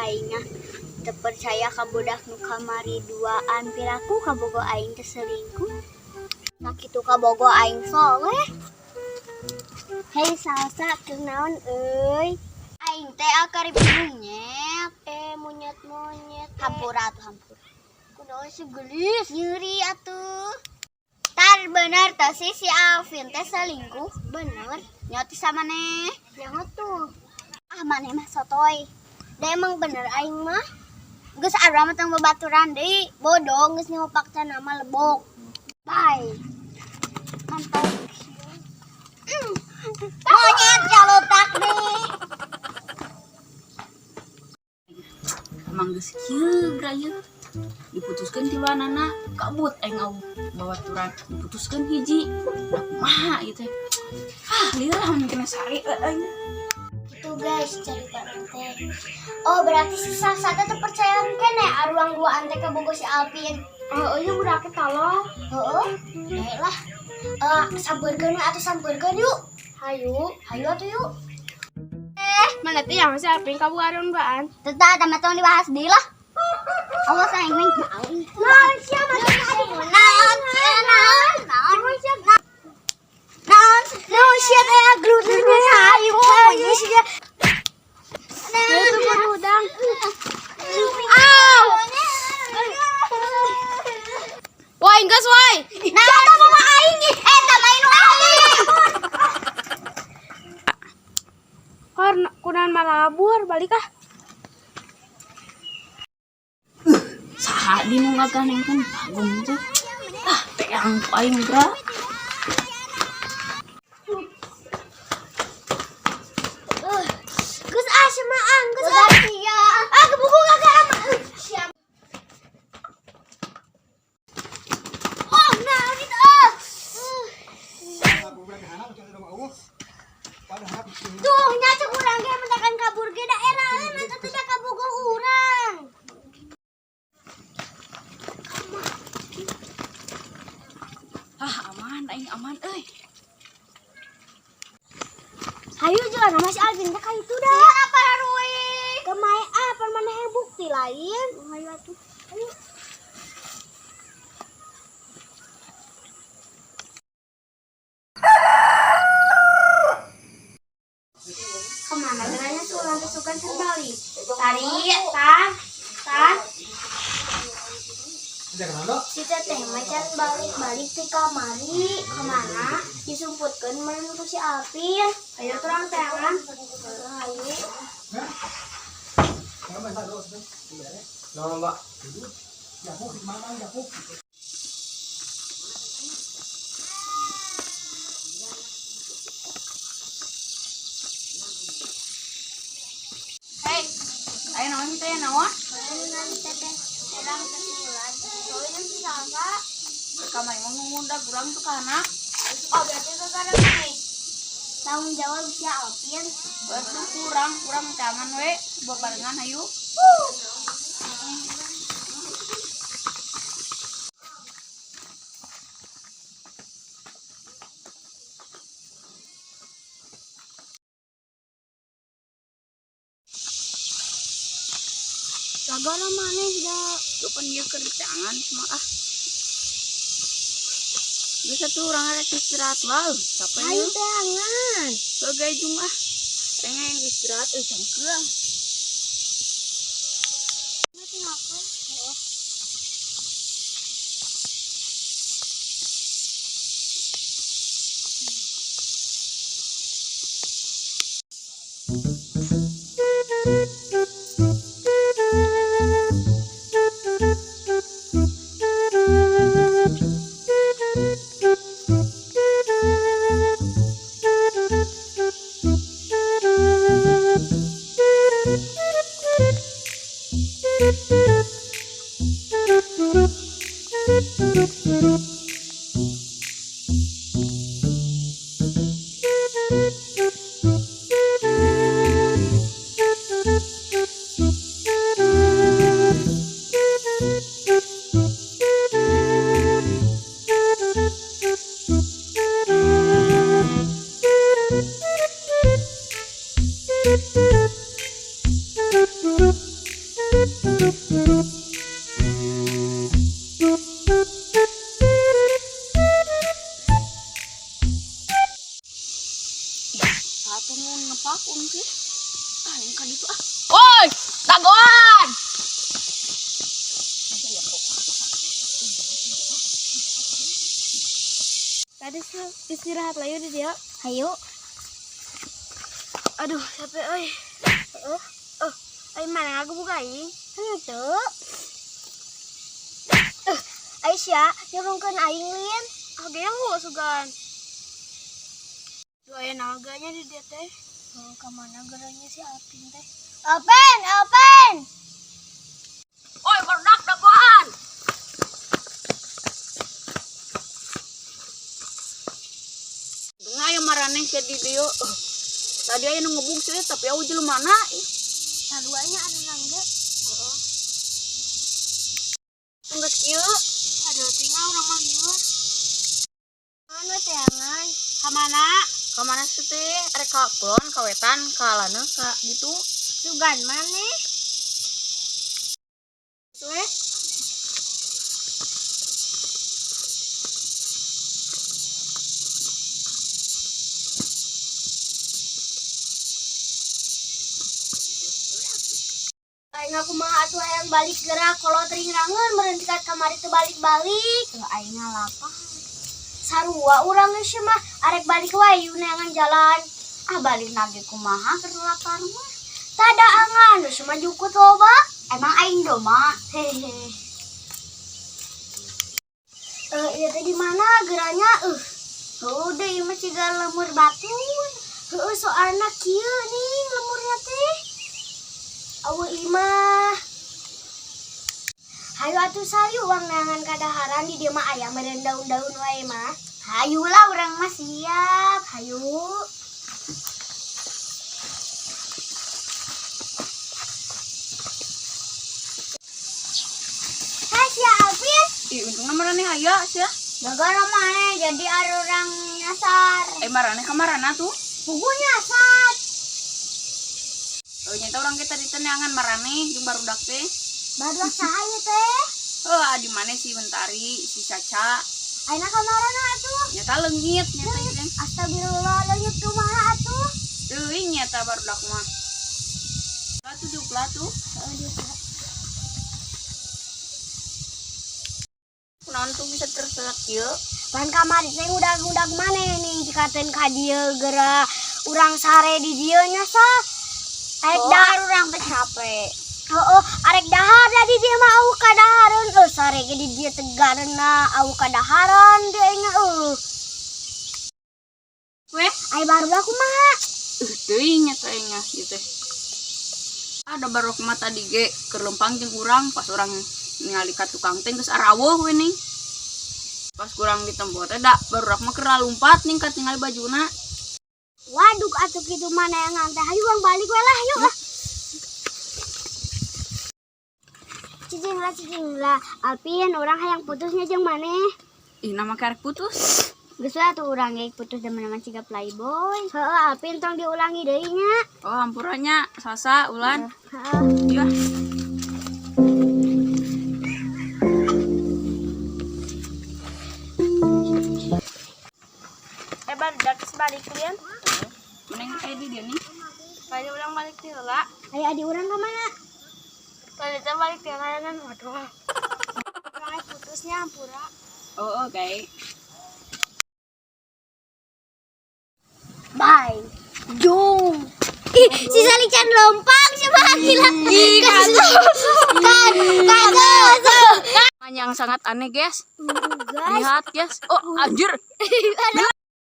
aingnya terpercaya ka budak nu kamari duaan piraku kabogo aing teh selingkuh. Nah kitu kabogo aing soleh. Hei salsa kenaon euy? Aing teh akarib monyet. Monyet. Hampura atuh hampur. Kunaon sih gelis nyeri atuh. Tar bener teh si Alvin teh selingkuh, bener. Nyoti sama maneh. Nyaho tuh? Ah maneh mah sotoy. Da emang bener aing mah. Geus arwa mah tong babaturan deui. Bodoh geus nyopakna nama lebok. Bye. Mantap. Monyet jalotak deui. Emang geus kieu grayeun. Diputuskeun ti luanana kabut engau babaturan diputuskeun hiji. Da kumaha ieu teh. Lieur mun kena sari Itu guys cerita teh. Oh berarti si Salsa teh percaya kene aruang duaan teh ka bogo si Alvin. Ieu budak teh tolong. Heueuh. Lah. Sampeurkeun atuh sampeurkeun yuk. Hayu atuh yuk. Mana teh yang si Alvin ka buareun duaan? Teu tah tama tong dibahas deui lah. Allah sayang ming. Naon siapa tadi? Naon sia teh agrutnya hayu hayu sia. Itu berudang. Woi, geus woi. Nah, eta mah aing nih. Eta main aing. Hor kunaon malabur balik ah. saha di nu ngaganengkeun bagong teh. Teang ku aing bra. Geus asma geus sia. Kebuku kagak ama. Siap. Oh, nah gitu. Tuh, nya cek urang ge mendakan kabur ge daerah eta teh da kabogo urang. Aman aing aman euy. Hayu jalan sama si Alvin teh ka itu dah. Apa Rarui? Kemae apa maneh bukti lain? Hayu atuh. Hayu. Kemana gerannya tuh lantai sukan terbalik. Tarik, tas. Si teteh macan balik ke kamari. Kemana? Disumputkan menurut si Alvin. Ayo terang tangan. Ayo. Mbak. Hei, ayo naon teh naon? Nanti teteh terang kesimpulan. Soalnya si Salsa. Kamari mah ngunda kurang tuh kana. Oh berarti gara-gara nih. Tanggung jawab si Alvin. Betul kurang taman we bebarengan hayu. Sagala maneh da. Dupan ieu kerjangan cuma Bisa tuh orang ada istirahat lah. Siapa Ayo ini? tangan. Sebagai jumlah. Pengen istirahat cangkeung. Mati makan. Satu mau ngepakun sih. Ah, yang kan itu ah. Oi, tagoan. Tadi istirahat lah yuk di dia. Hayu. Aduh, capek euy. Ai mana aku bukain. Henteu. Aisyah, nyurungkeun aing lin. Oke yang gua sugan. Doain naganya di dia teh. Oh, kemana geranya si Alpin teh? Alpin! Oi, berdak tagoan. Dengar ya marane ke di dia. Tadi aya nu ngebung sih tapi au jelema mana? Saduanya ada nangge. Tunggu kieu. Aduh, tinggal orang manggil. Mana teangan? Kamana? Kamana sih teh? Arek ka kulon, ka wetan, ka lana, ka gitu. Sugan mana? Suwe. Aing aku mah atuh hayang balik gerak kalau tering rangeun meureun ka kamari teu balik-balik. Tuh aing lapar. Sarua urang geus mah arek balik wae yeuh neangan jalan. Ah balik nage kumaha keur lapar mah. Tada angan geus mah jukut loba. Emang aing doma. Hehe. Ieu teh di mana geranya? Udah ieu mah ciga lemur batu. Heueuh soalna kieu nih lemurnya teh. Awu imah. Hayu atuh sayu uang neangan kadaharan di dieu mah aya meureun daun-daun wae mah. Hayu lah urang mah siap. Hayu. Hai sia Alvin. Ih, untungna marane aya sia. Gara mana jadi orang nyasar. Marane ka marana tuh. Pugu nyasar. Nyata orang kita diteneangan marane jeung barudak teh. Barudak saha teh? Di mana si Mentari, si Caca. Ayeuna kamarana atuh. Nyata leungit nyata ieu teh. Astagfirullah, leungit kumaha atuh? Teuing nyata barudak mah. Latu jupla tuh. Kunaon tuh bisa terselat kieu? Pan kamari teh udag-udag maneh nih dikaten ka dieu geura urang sare di dieu nya sah. Arek dahar urang teh capek. Arek dahar di dieu mah au kadahareun. Sare ge di dieu tegarna au kadaharan deui nya Weh, ai barudak kumaha? teuing nyata nya ieu teh. Ada barok mah tadi ge keur lempang jeung urang pas urang ningali ka tukang teh geus araweuh we ning. Pas kurang di tempo teh da barudak mah keur lalumpat ningkat ningali bajuna. Waduk atuh kitu mana yang teh hayu uang balik we lah yuk lah. Cicing lah Alpin orang hayang putusnya jeung maneh. Ih nama karek putus. Geus we atuh urang ge putus demen-demen ciga playboy. Heueuh Alpin tong diulangi deui nya. Oh hampurannya Sasa Ulan. Heeh. Iya. Barudak geus balik lian. Mending kayak di dia nih. Kali ulang balik ti heula. Aya adi urang ka mana? Kali teh balik ti layanan waduh. Urang putusnya ampura. Oh okay. Bye. Jung. Ih, si Salican lempang coba gila. Kan. Yang sangat aneh guys. Guys. Lihat guys. Oh anjir. Ada